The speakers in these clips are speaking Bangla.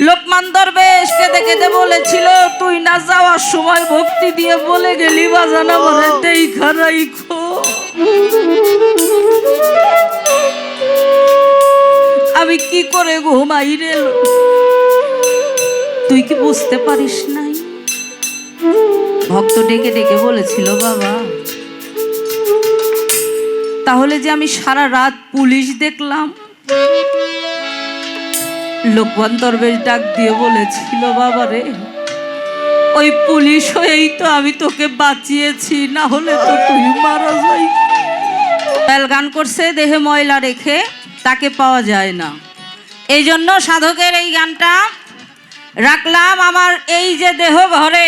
লোকমান দরবেশ কেঁদে কেঁদে বলেছিল, তুই না যাওয়ার সময় ভক্তি দিয়ে বলে গেলি বাজান আমারে দেখা রাইখো। আমি কি করে ঘুমাই রে? তুই কি বুঝতে পারিস নাই? ভক্ত ডেকে ডেকে বলেছিল, বাবা তাহলে যে আমি সারা রাত পুলিশ দেখলাম। লোকমান দরবেশ ডাক দিয়ে বলেছিল, বাবা রে ওই পুলিশ হয়েই তো আমি তোকে বাঁচিয়েছি, না হলে তো তুই মারা যাই। গান করছে, দেহে ময়লা রেখে তাকে পাওয়া যায় না। এই জন্য সাধকের এই গানটা রাখলাম। আমার এই যে দেহ ঘরে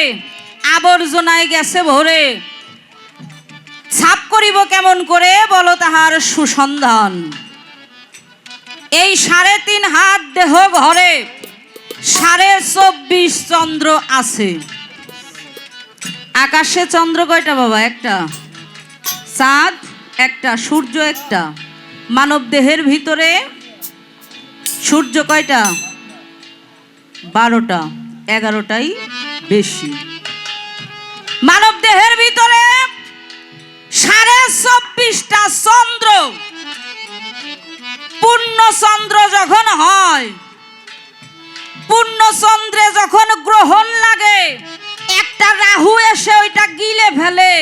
আবর্জনায় গেছে ভরে, ছাপ করিব কেমন করে বলো তাহার সুসন্ধান। এই 3.5 হাত দেহ ঘরে 24.5 চন্দ্র আছে। আকাশে চন্দ্র কয়টা বাবা? একটা। চাঁদ একটা, সূর্য একটা। মানব দেহের ভিতরে সূর্য কয়টা? 12টা, 11টাই বেশি। মানব দেহের ভিতরে 24.5টা চন্দ্র। পূর্ণ চন্দ্র যখন হয়, পূর্ণ চন্দ্রে যখন গ্রহণ লাগে, একটা রাহু এসে ওইটা গিলে ফেলে।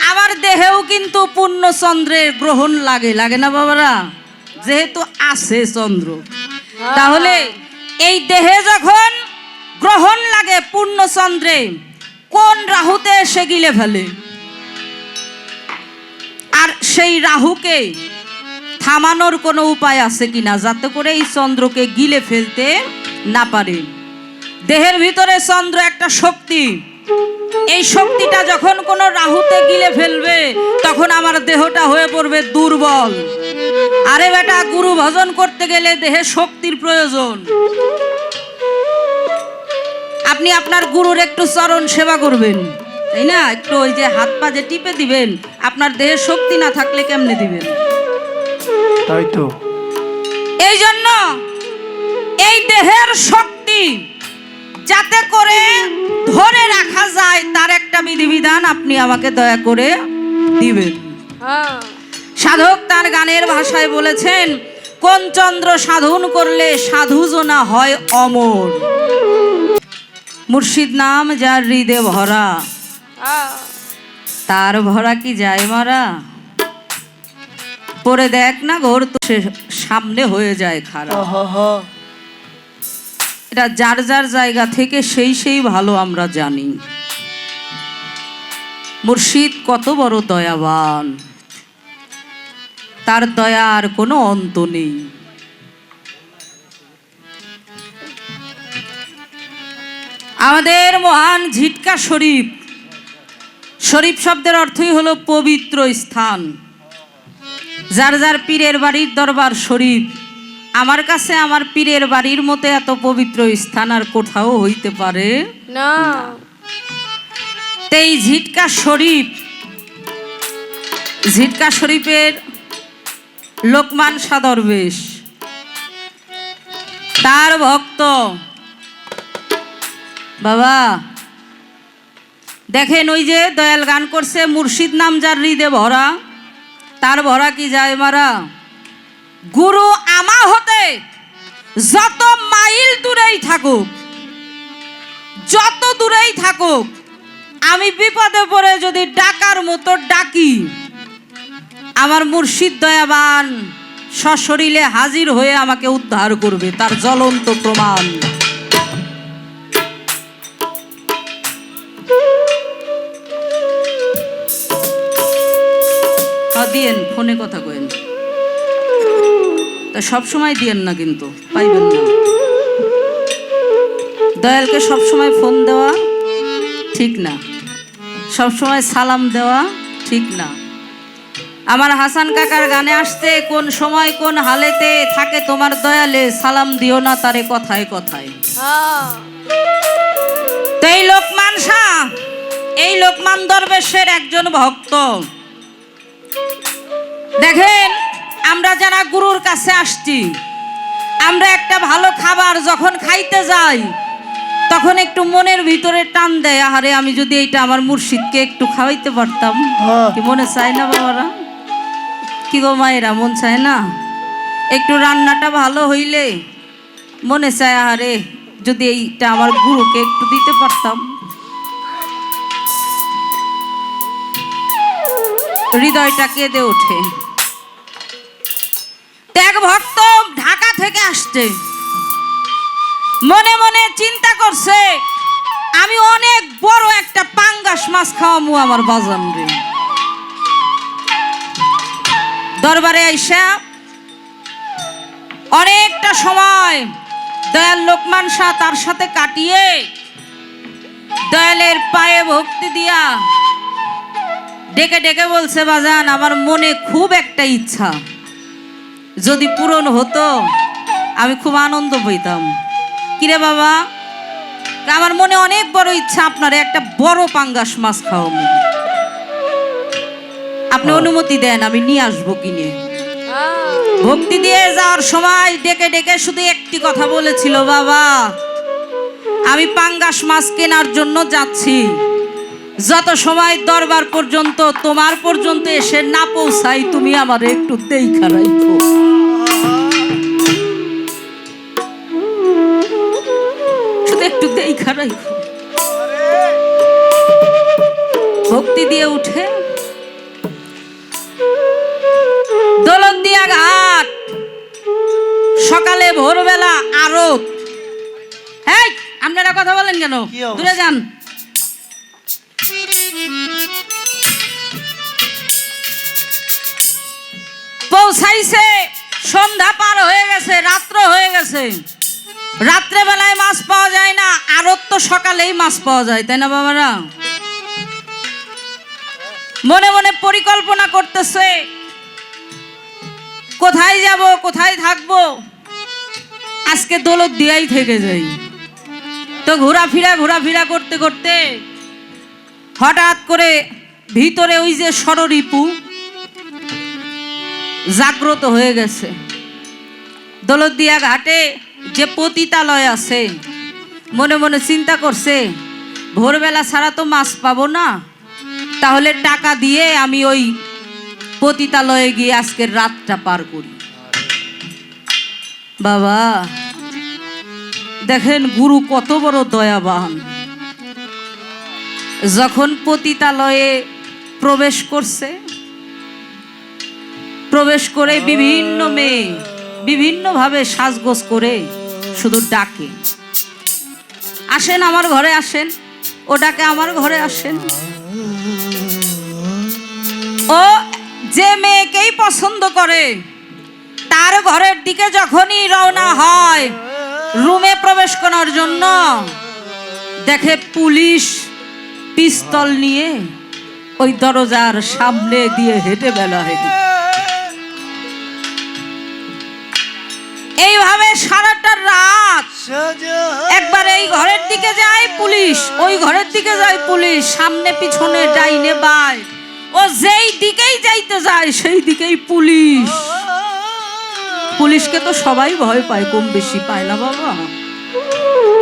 আমার দেহেও কিন্তু পূর্ণ চন্দ্রের গ্রহণ লাগে, লাগে না বাবারা? যেহেতু আছে চন্দ্র, তাহলে এই দেহে যখন গ্রহণ লাগে পূর্ণ চন্দ্রে, কোন রাহুতে এসে গিলে ফেলে। আর সেই রাহুকে থামানোর কোনো উপায় আছে কিনা, যাতে করে এই চন্দ্রকে গিলে ফেলতে না পারে। দেহের ভিতরে চন্দ্র একটা শক্তি। এই শক্তিটা যখন কোনো রাহুতে গিলে ফেলবে, তখন আমার দেহটা হয়ে পড়বে দুর্বল। আরে বেটা, গুরু ভজন করতে গেলে দেহে শক্তির প্রয়োজন। আপনি আপনার গুরুর একটু চরণ সেবা করবেন, তাই না? একটু ওই যে হাত পা যে টিপে দিবেন, আপনার দেহে শক্তি না থাকলে কেমনে দিবেন? তাই তো। এই জন্য এই দেহের শক্তি যাতে করে ধরে রাখা যায়, তার একটা বিধিবিধান আপনি আমাকে দয়া করে দিবেন। সাধক তার গানের ভাষায় বলেছেন, কোন চন্দ্র সাধন করলে সাধুজনা হয় অমর। মুর্শিদ নাম যার হৃদে ভরা, তার ভরা কি যায় মারা। পরে দেখ না ঘোর তো সামনে হয়ে যায় খারাপ। এটা যার যার জায়গা থেকে সেই ভালো আমরা জানি। মুর্শিদ কত বড় দয়াবান, তার দয়ার কোনো অন্ত নেই। আমাদের মহান ঝিটকা শরীফ, শরীফ শব্দের অর্থই হলো পবিত্র স্থান। যার যার পীরের বাড়ির দরবার শরীফ। আমার কাছে আমার পীরের বাড়ির মতো এত পবিত্র স্থান আর কোথাও হইতে পারে না। এই ঝিটকা শরীফ, ঝিটকা শরীফের লোকমান শাহ দরবেশ, তার ভক্ত। বাবা দেখেন, ওই যে দয়াল গান করছে, মুর্শিদ নাম যার হৃদে ভরা, তার ভরা কি যায় মারা। গুরু আমা হতে যত মাইল দূরেই থাকুক, যত দূরেই থাকুক, আমি বিপদে পড়ে যদি ডাকার মতো ডাকি, আমার মুর্শিদ দয়াবান সশরীরে হাজির হয়ে আমাকে উদ্ধার করবে, তার জ্বলন্ত প্রমাণ। দিয়েন, ফোনে কথা কইেন, তা সবসময় দিয়েন না, কিন্তু পাইবেন না। দয়ালকে সবসময় ফোন দেওয়া ঠিক না, সবসময় সালাম দেওয়া ঠিক না। আমার হাসান কাকার গানে আসতে, কোন সময় কোন হালেতে থাকে তোমার দয়ালে, সালাম দিও না তারে কথায় কথায়। তো এই লোকমান শাহ, এই লোকমান দরবেশের একজন ভক্ত। দেখেন, আমরা যারা গুরুর কাছে আসছি, আমরা একটা ভালো খাবার যখন খাইতে যাই তখন একটু মনের ভিতরে টান দেয়, আহারে আমি যদি এইটা আমার মুর্শিদকে একটু খাওয়াইতে পারতাম। কি মনে চায় না বাবারা? কি গো মায়েরা, মন চায় না? একটু রান্নাটা ভালো হইলে মনে চায়, আহারে যদি এইটা আমার গুরুকে একটু দিতে পারতাম। হৃদয়টা কেঁদে ওঠে। ত্যাগ ভক্ত ঢাকা থেকে আসছে, মনে মনে চিন্তা করছে আমি অনেক বড় একটা পাঙ্গাস মাছ খাওয়ামু আমার বাজান রে। দরবারে আইসা অনেকটা সময় দয়াল লোকমান শাহ তার সাথে কাটিয়ে দয়ালের পায়ে ভক্তি দিয়া ডেকে ডেকে বলছে, বাজান আমার মনে খুব একটা ইচ্ছা, যদি পূরণ হতো আমি খুব আনন্দ পেতাম। কিরে বাবা? আমার মনে অনেক বড় ইচ্ছা, আপনার একটা বড় পাঙ্গাস মাছ খাওয়াবো, আপনি অনুমতি দেন আমি নিয়ে আসবো কিনে। ভক্তি দিয়ে যাওয়ার সময় ডেকে ডেকে শুধু একটি কথা বলেছিল, বাবা আমি পাঙ্গাস মাছ কেনার জন্য যাচ্ছি, যত সময় দরবার পর্যন্ত তোমার পর্যন্ত এসে না পৌঁছাই তুমি আমার একটু দেখা রাখো। শুধু একটু দেখা রাখো। ভক্তি দিয়ে উঠে দৌলতদিয়া ঘাট, সকালে ভোরবেলা আরত। এই আপনারা কথা বলেন কেন? দূরে যান। পৌঁছাইছে, সন্ধ্যা পার হয়ে গেছে, রাত্র হয়ে গেছে। রাত্রে বেলায় মাছ পাওয়া যায় না, আরত তো সকালেই মাছ পাওয়া যায়, তাই না বাবারা? মনে মনে পরিকল্পনা করতেছে কোথায় যাব, কোথায় থাকবো, আজকে দৌলতদিয়ায় থেকে যাই। তো ঘোরাফেরা করতে করতে হঠাৎ করে ভিতরে ওই যে ষড়রিপু জাগ্রত হয়ে গেছে। দৌলতদিয়া ঘাটে যে পতিতালয় আছে, মনে মনে চিন্তা করছে ভোরবেলা ছাড়া তো মাছ পাবো না, তাহলে টাকা দিয়ে আমি ওই পতিতালয়ে গিয়ে আজকের রাতটা পার করি। বাবা দেখেন গুরু কত বড় দয়াবান। যখন পতিতালয়ে প্রবেশ করছে, প্রবেশ করে বিভিন্ন মেয়ে বিভিন্নভাবে সাজগোজ করে শুধু ডাকে, আসেন আমার ঘরে আসেন, ও ডাকে আমার ঘরে আসেন। ও যে মেয়েকেই পছন্দ করে তার ঘরের দিকে যখনই রওনা হয় রুমে প্রবেশ করার জন্য, দেখে পুলিশ পিস্তল নিয়ে ওই দরজার সামনে দিয়ে হেঁটে বেলা হেঁটে। এইভাবে সারাটা রাত একবার এই ঘরের দিকে যায় পুলিশ, ওই ঘরের দিকে যায় পুলিশ, সামনে পিছনে ডাইনে বায়, ও যেই দিকেই যাইতে যায় সেই দিকেই পুলিশ। পুলিশকে তো সবাই ভয় পায়, কম বেশি পায় না বাবা?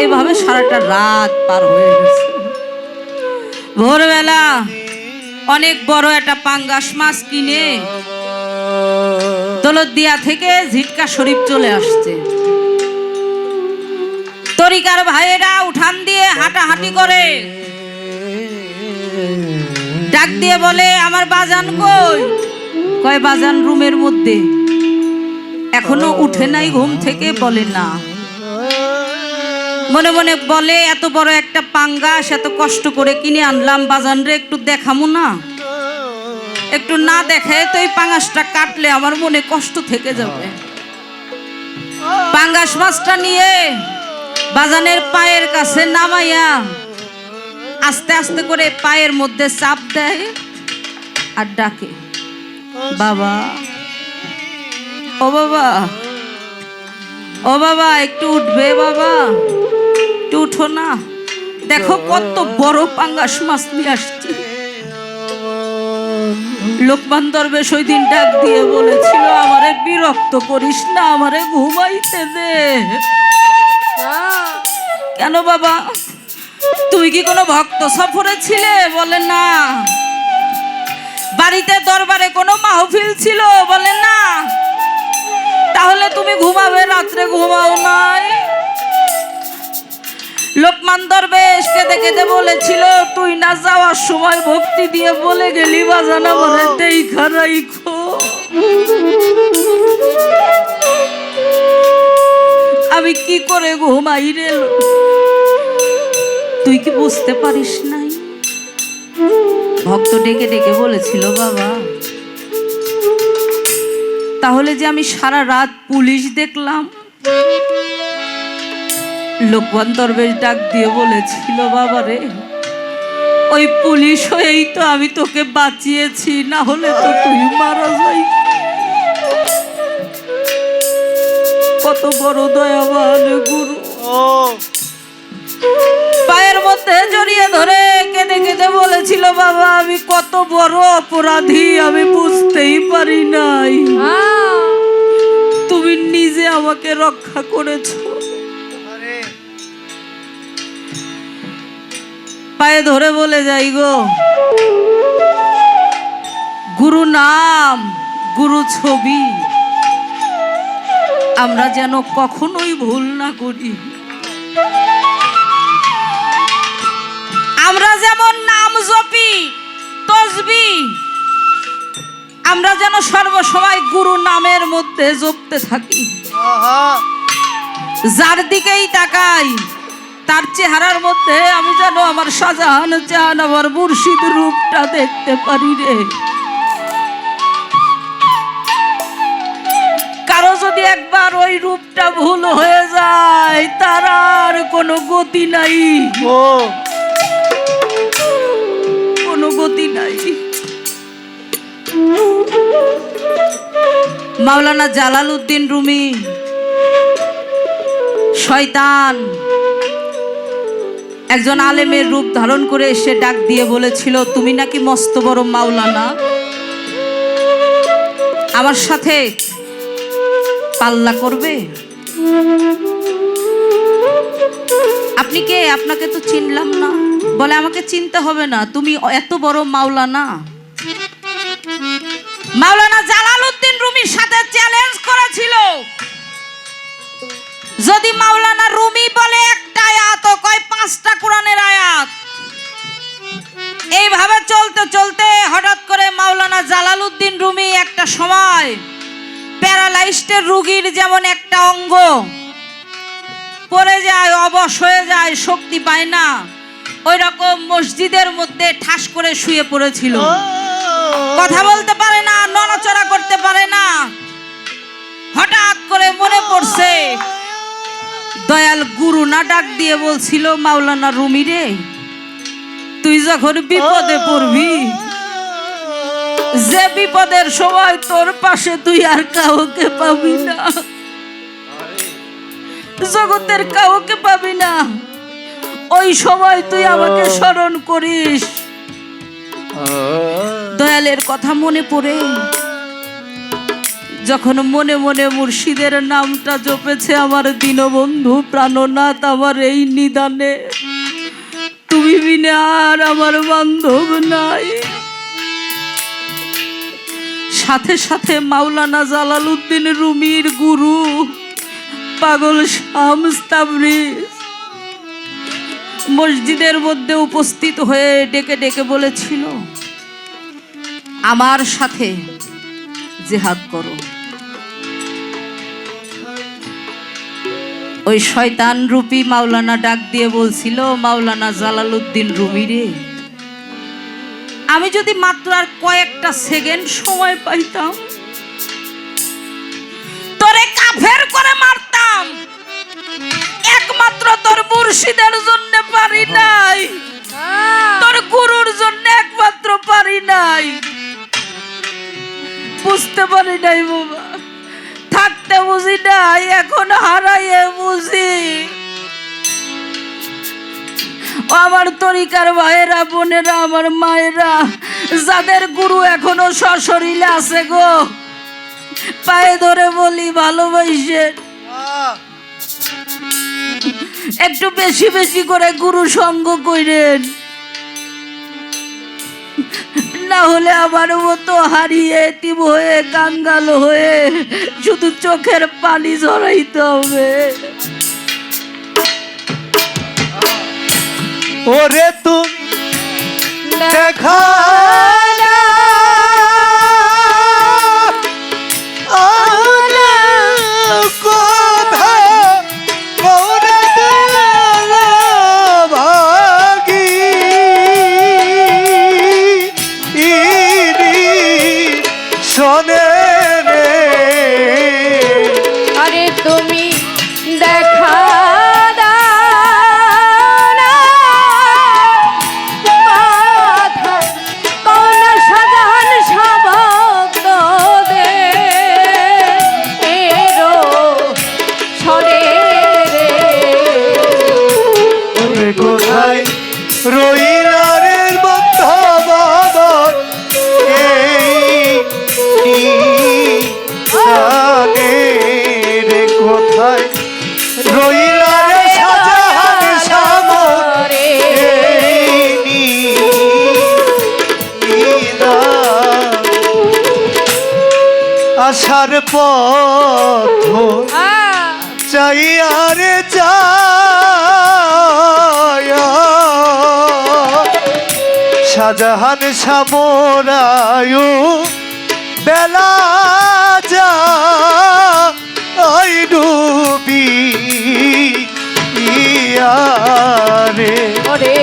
এভাবে সারাটা রাত পার হয়ে গেছে। ভোরবেলা অনেক বড় একটা পাঙ্গাস মাছ কিনে দৌলতদিয়া থেকে ঝিটকা শরীফ চলে আসছে। তরিকার ভাইয়েরা উঠান দিয়ে হাঁটাহাঁটি করে, ডাক দিয়ে বলে আমার বাজান কই? কয় বাজান রুমের মধ্যে, এখনো উঠে নাই ঘুম থেকে। বলে না, মনে মনে বলে এত বড় একটা পাঙ্গাস এত কষ্ট করে কিনে আনলাম, বাজান রে একটু দেখামু না? একটু না দেখে তো এই পাঙ্গাসটা কাটলে আমার মনে কষ্ট থেকে যাবে। পাঙ্গাস মাছটা নিয়ে বাজানের পায়ের কাছে নামাইয়া আস্তে আস্তে করে পায়ের মধ্যে চাপ দেয় আর ডাকে, বাবা ও বাবা, ও বাবা একটু উঠবে, বাবা একটু উঠো না, দেখো কত বড় পাঙ্গাস মাছ নিয়ে আসছি। লোকমান দরবেশ ওই দিন ডাক দিয়ে বলেছিল, আমারে বিরক্ত করিস না, আমারে ঘুমাইতে দে। কেন বাবা, তুমি কি কোনো ভক্ত সফরে ছিলে? বলে না। বাড়িতে দরবারে কোনো মাহফিল ছিল? বলে না। তাহলে তুমি ঘুমাবে, রাত্রে ঘুমাও নাই? লোকমান দরবেশ কেঁদে কেঁদে বলেছিল, তুই না যাওয়ার সময় ভক্তি দিয়ে বলে গেলি বাজান আমারে দেখা রাইখো। আমি কি করে ঘুমাই রে? তুই কি বুঝতে পারিস নাই? ভক্ত ডেকে ডেকে বলেছিল, বাবা তাহলে যে আমি সারা রাত পুলিশ দেখলাম। লোকমান দরবেশ ডাক দিয়ে বলেছিল, বাবা রে ওই পুলিশ হয়েই তো আমি তোকে বাঁচিয়েছি, না হলে তো তুই মারা যাই। কত বড় দয়াবান গুরু। পায়ের মধ্যে জড়িয়ে ধরে কেঁদে কেঁদে বলেছিল, বাবা আমি কত বড় অপরাধী, আমি বুঝতেই পারি নাই, তুমি নিজে আমাকে রক্ষা করেছো। পায়ে ধরে বলে যাই গো, গুরু নাম গুরু ছবি আমরা যেন কখনোই ভুল না করি। আমরা যেমন নাম জপি তসবি, আমরা যেন সর্বসময় গুরু নামের মধ্যে জপতে থাকি। যার দিকেই তাকাই তার চেহারার মধ্যে আমি যেন আমার শাহজাহান চান, আমার মুর্শিদ রূপটা দেখতে পারি রে। কারো যদি একবার ওই রূপটা ভুল হয়ে যায়, তার আর কোনো গতি নাই, কোনো গতি নাই। মাওলানা জালালউদ্দিন রুমি শয়তান একজন আলেমের রূপ ধারণ করে এসে ডাক দিয়ে বলেছিল, তুমি নাকি মস্ত বড় মাওলানা, আমার সাথে পাল্লা করবে? আপনি কে? আপনাকে তো চিনলাম না। বলে আমাকে চিনতে হবে না, তুমি এত বড় মাওলানা। মাওলানা জালালউদ্দিন রুমির সাথে চ্যালেঞ্জ করেছিল, যদি মাওলানা রুমি বলে একটা আয়াত ও কয় 5টা কোরআনের আয়াত। এইভাবে চলতে চলতে হঠাৎ করে মাওলানা জালালউদ্দিন রুমি একটা সময় প্যারালাইজড রোগীর যেমন একটা অঙ্গ পড়ে যায়, অবশ হয়ে যায়, শক্তি পায় না, ওই রকম মসজিদের মধ্যে ঠাস করে শুয়ে পড়েছিল। কথা বলতে পারে না, নড়াচড়া করতে পারে না। হঠাৎ করে মনে পড়ছে দয়াল গুরু না ডাক দিয়ে বলছিল, মাওলানা রুমি রে তুই যখন বিপদে পড়বি, যে বিপদের সময় তোর পাশে তুই আর কাউকে পাবি না, জগতের কাউকে পাবি না, ওই সময় তুই আমাকে স্মরণ করিস। দয়ালের কথা মনে পড়ে যখন মনে মনে মুর্শিদের নামটা জপেছে, আমার দীনবন্ধু প্রাণনাথ আমার এই নিদানে, তুমি বিনে আর আমার বান্ধব নাই। সাথে সাথে মাওলানা জালালউদ্দিন রুমির গুরু পাগল শামস তাবরিজ মসজিদের মধ্যে উপস্থিত হয়ে ডেকে ডেকে বলেছিল, আমার সাথে জিহাদ করো। ওই শয়তান রূপী মাওলানা ডাক দিয়ে বলছিল, মাওলানা জালালউদ্দিন রুমি রে আমি যদি মাত্র আর কয়েকটা সেকেন্ড সময় পাইতাম, তোরে কাফের করে মারতাম, একমাত্র তোর মুর্শিদের জন্য পারি নাই, তোর গুরুর জন্য একমাত্র পারি নাই। বুঝতে পারি নাই বাবা, থাকতে বুঝি নাই, এখন হারাইয়ে বুঝি। আমার তরিকার ভাইয়েরা বোনেরা, আমার মায়েরা, যাদের গুরু এখনো সশরীরে আছে গো, পায়ে ধরে বলি ভালোবাসেন, একটু বেশি বেশি করে গুরু সঙ্গ কইরেন, না হলে আমার মতো হারিয়ে এতিম হয়ে কাঙ্গাল হয়ে শুধু চোখের পানি ঝরাইতে হবে। ওরে তুমি দেখা আরে তুমি দেখা কোথায় রইলারের বন্ধবাদর রে কোথায় রইলারে শাহজাহান সামরে আসার পথ চাইয়ারে শাহজাহান সামরায়ু বেলা যা ডুবি ইয়ারে ওরে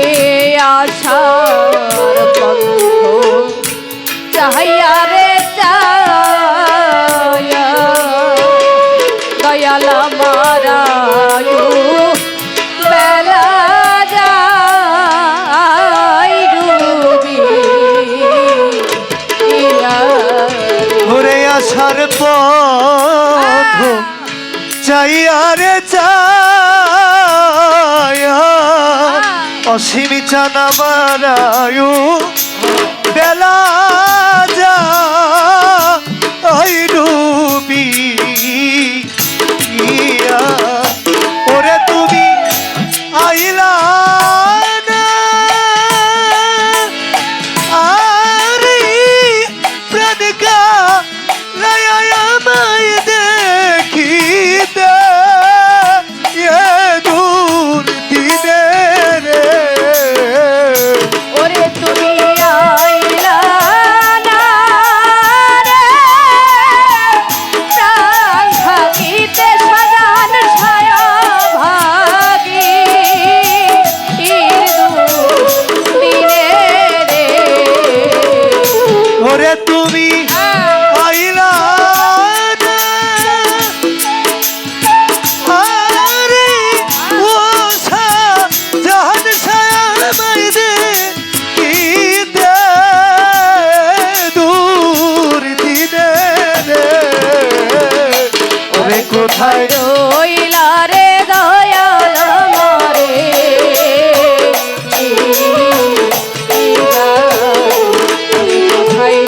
আশার পথ চাহিয়া রে চায়া দয়াল মারায়ু বেলা যায় ডুবি ঘুরে আসার পথ চাইয়ারে চায়া অসীমি চানা মারায়ু বেলা যা ডুবি ওরে তুমি আইলা না আরে প্রাণকা লায়ামায় দেখিতে দূর দিনে রে ওরে তুমি আইলা না রে প্রাণ থাকিতে সাজান ছায়া ভাগি দিনে রে ওরে তুমি আইলা না আরে ও জাহান ছায়ামায় দেখিতে দূর দিনে রে ওরে কোথায় রইলা রে দয়াল মরে কোথায়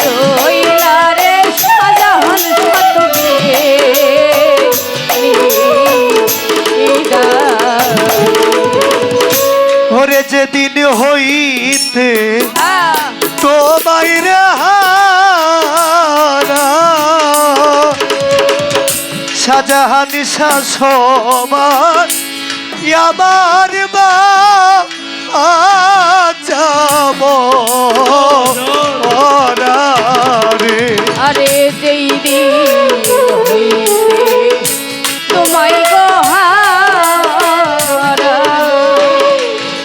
রইলা রে শাহজাহান ওরে যেদিন হইতে তোমায় হারা শাহজাহান শাসমান আমার মা যাব রে আরে যেই দিন হইতে তোমায় গোহারা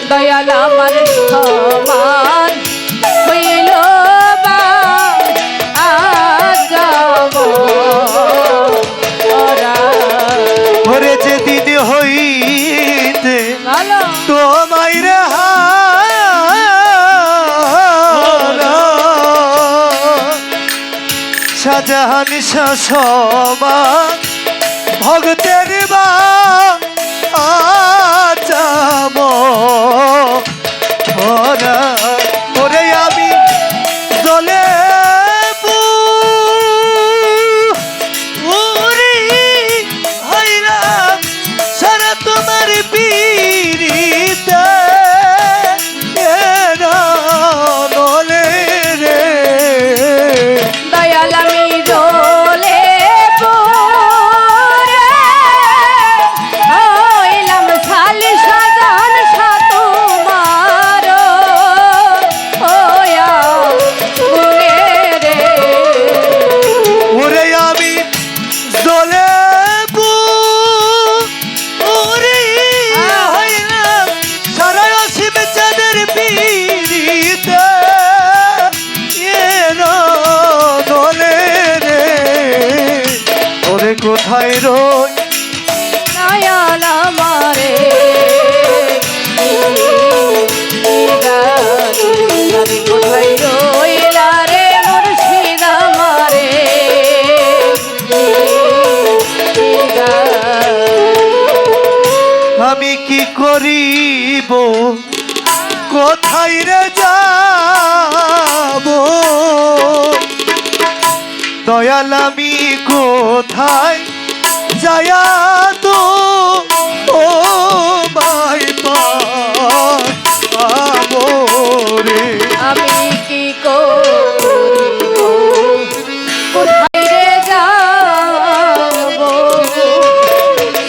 দয়াল আমার সমান হইল বা যাব ওরে যেদিন হইতে ভালো তোমায় শাহজাহান শাসমান ভক্তের বা যাব ওরে আমি আমি কি করিব কোথায় রে যাব দয়াল আমি কোথায় যায়া তো ও মাই পাবো রে আমি কি করিব কোথায় রে যাব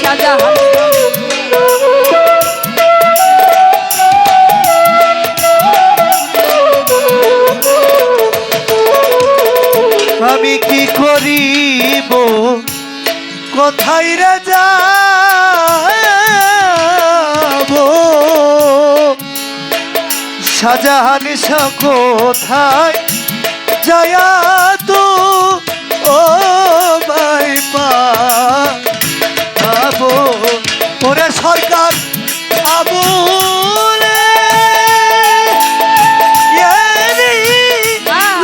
শাহজাহান আমি কি করিব কোথায় রে যাব শাহজাহান শাহ কোথায় যায়া তো ও মাই পাবো ওরে সরকার আবুলে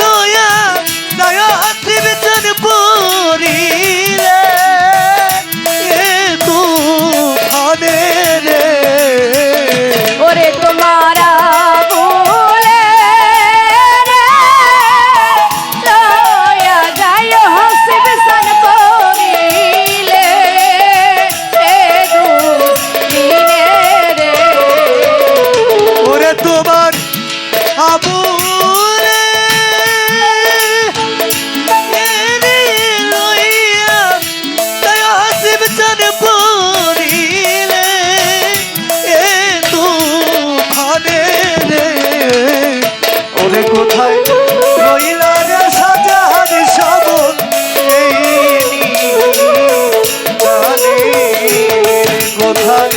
লয়া দয়া ত্রিবেচন পড়িলে এ তুফানে রে ওরে তোমারা বলে রে লয়া যায় হসিব সন করিলে এ দুদিনে রে ওরে তোমার আবুলে লইয়া দয়া ত্রিবেচন পড়িলে এ তুফানে রে ওরে কোথায় রইলা রে শাহজাহান শাবন এই জানে কোথায়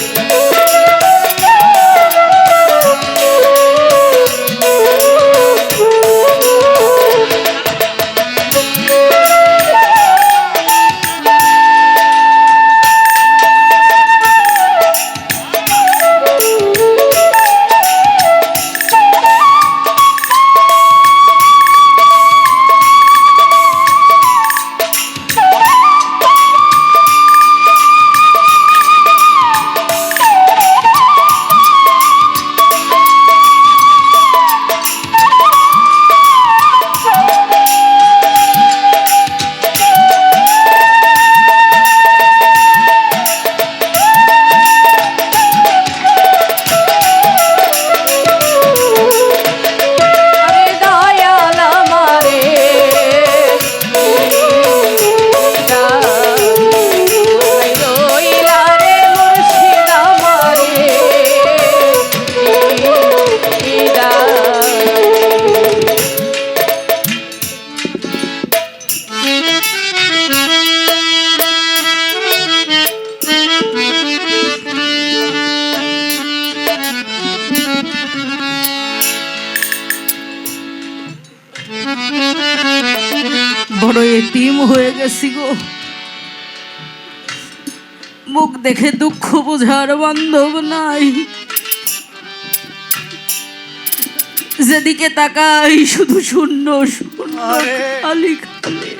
আরে দয়াল আমারে রইলা রে মুর্শিদ আমারে বড় এতিম হয়ে গেছি গো মুখ দেখে দুঃখ বোঝার বান্ধব নাই যেদিকে তাকাই শুধু শূন্য শূন্য আরে। খালি খালি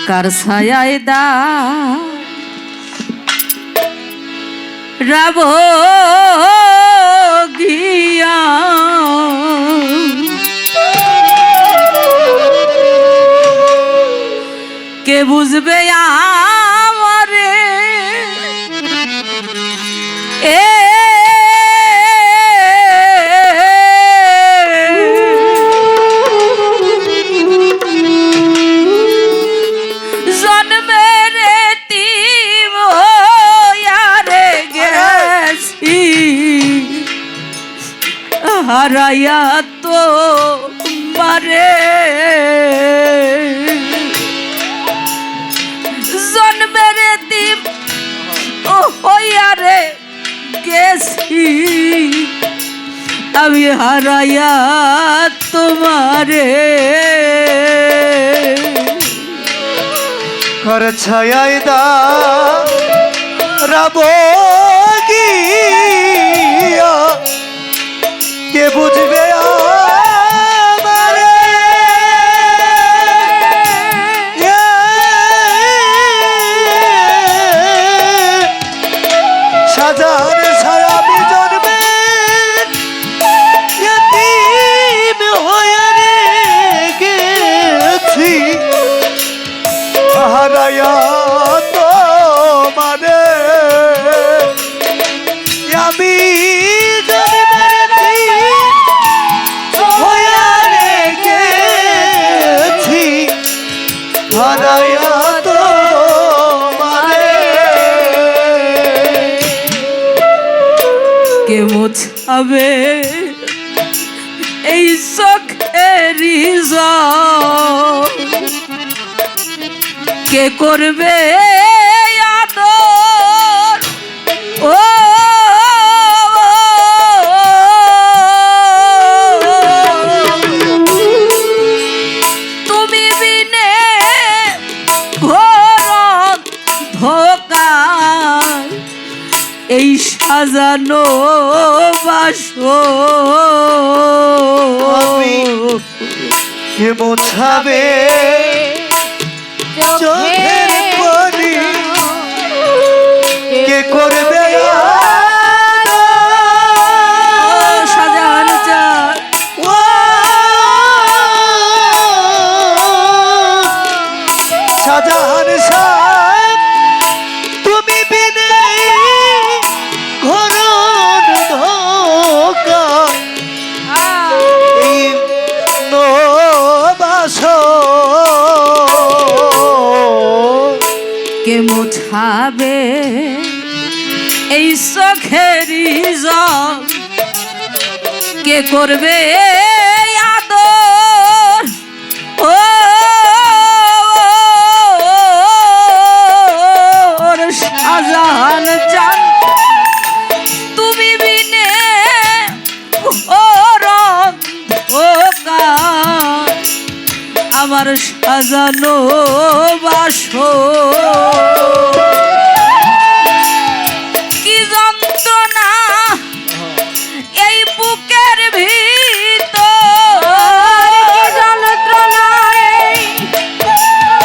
কার ছায়ায় দা রাব গিয়া কে বুঝবে আমারে এ জন্মের এতিম হইয়া রে গেছি হারাইয়া তো মারে জন্মের এতিম হইয়া রে গেছি আমি হারাইয়া তোমারে কর ছায়ায় দা রাব গিয়া কে বুঝবে আমারে হারাইয়া তোমারে কে মোছাবে এই চোখের জল? কে করবে আদর? ও তুমি বিনে ঘোর ধোকা এই সাজানো আমি কে মোছাবে চোখের পানি কে করবে সাজান চার শাহজাহান শাহ তুমি বিনে ঘোর ধোকা এই নবাস কে মোছাবে এই চোখের জল? কে করবে আদর? ও শাহজাহান চান তুমি বিনে ওর আমার সাজানো কি যন্ত্রণা এই বুকের ভিতর, কি যন্ত্রণা এই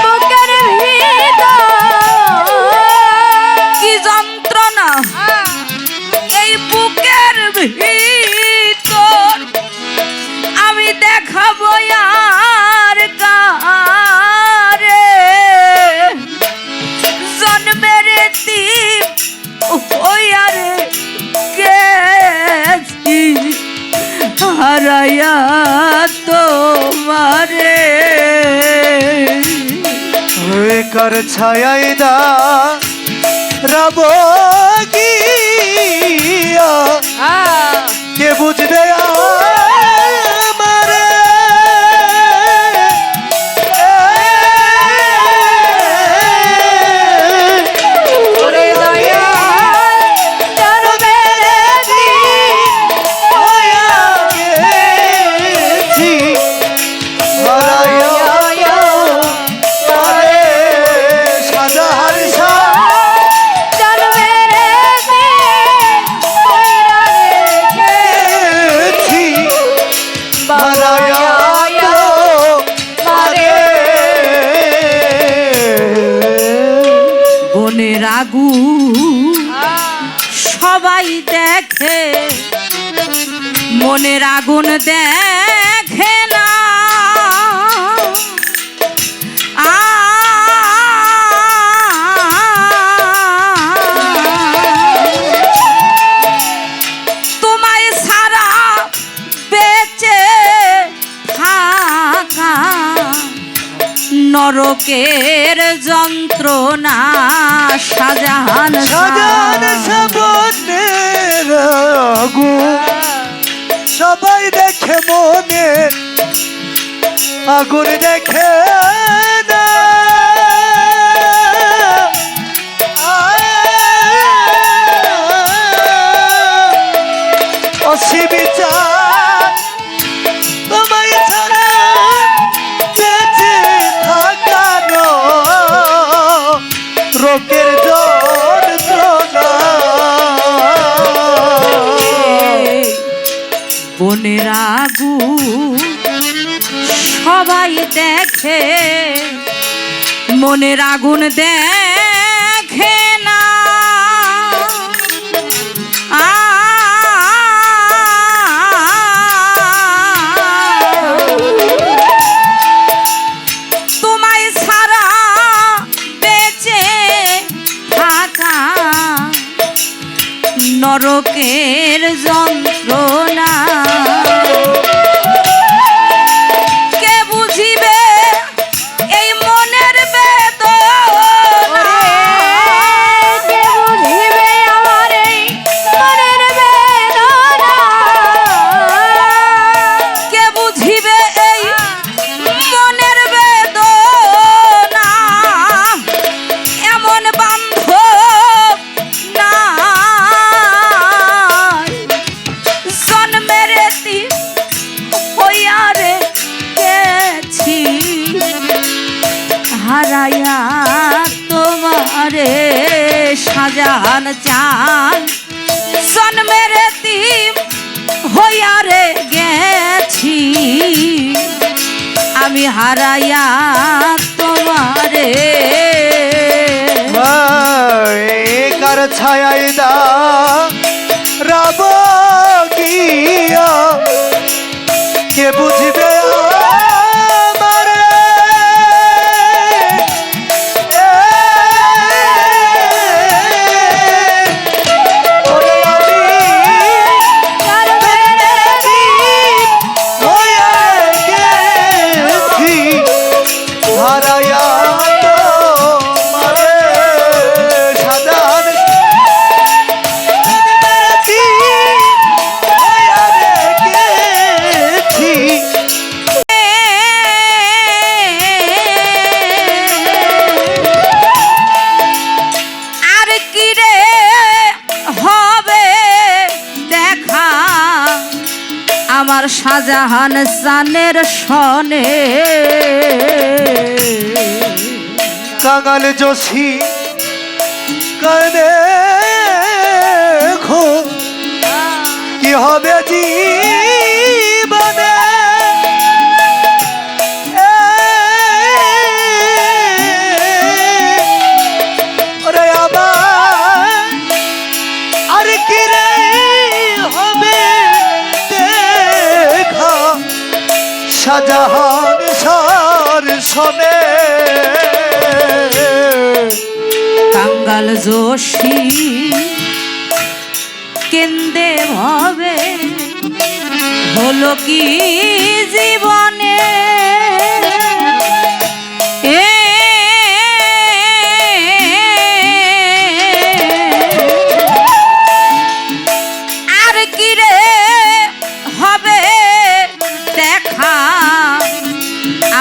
বুকের ভিতর, কি যন্ত্রণা এই বুকের ভিতর আমি দেখাবো আর কারে? জন্মের তিন ওই আরে গেছি হারাইয়া তোমারে। কার ছায়াই দা রব গিয়া কে বুঝবে আমারে ওরে দয়া চরবের হইয়া গেছি হারাইয়া তারে শাহজাহান শাহ চরবের গেছি হারাইয়া তোমারে বনের আগুন সবাই দেখে, মনের আগুন দেখে না। তোমায় সারা বেঁচে থাকা নরকের যন্ত্রণা। শাহজাহান সাজান সাবনের আগুন সবাই দেখে মনে আগুন দেখে না অসীমিচার তোমায় ছাড়া বেঁচে থাকানো রোগের যন্ত্রণা বনের আগুন সবাই দেখে, মনের আগুন দেখে না। তোমায় ছাড়া বেঁচে থাকা নরকের যন্ত্রণা। কে বুঝিবে এই মনের হারাইয়া তোমারে শাহজাহান চান জন্মের এতিম হইয়া রে গেছি আমি হারাইয়া তোমারে কার ছায়ায় দা রাব গিয়া কে বুঝবে আমারে ওরে আমি হইয়া গেছি হারাইয়া তোমারে শাহজাহান আর কি রে হবে দেখা আমার শাহজাহান জানের সনে কাঙাল যোশী কানে খো কি হবে জীবনে ওরে আমার আর কি রে হবে দেখা শাহজাহান সার শোনে কাঙ্গাল যোশী কেন্দে ভাবে হলো কি জীবনে এ আর কি রে হবে দেখা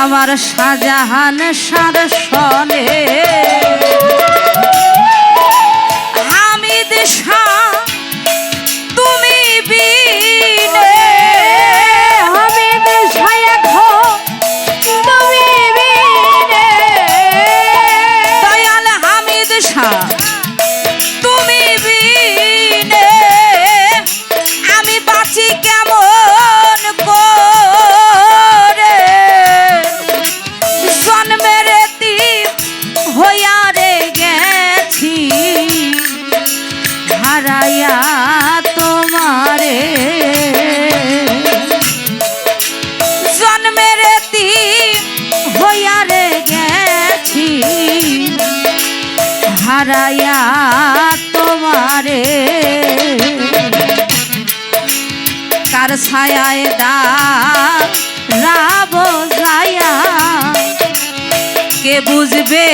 আমার শাহজাহান সার সনে হামিদ শাহ তুমি বিনে হামিদ শাহ তুমি বিনে দয়াল হামিদ শাহ তুমি বিনে আমি বাঁচি কেমন করে জন্মের এতিম হইয়া রে গেছি হারাইয়া তোমারে জন্মের এতিম হইয়া রে গেছি হারাইয়া তোমারে কার ছায়ায় দা রাব যায়া কে বুঝবে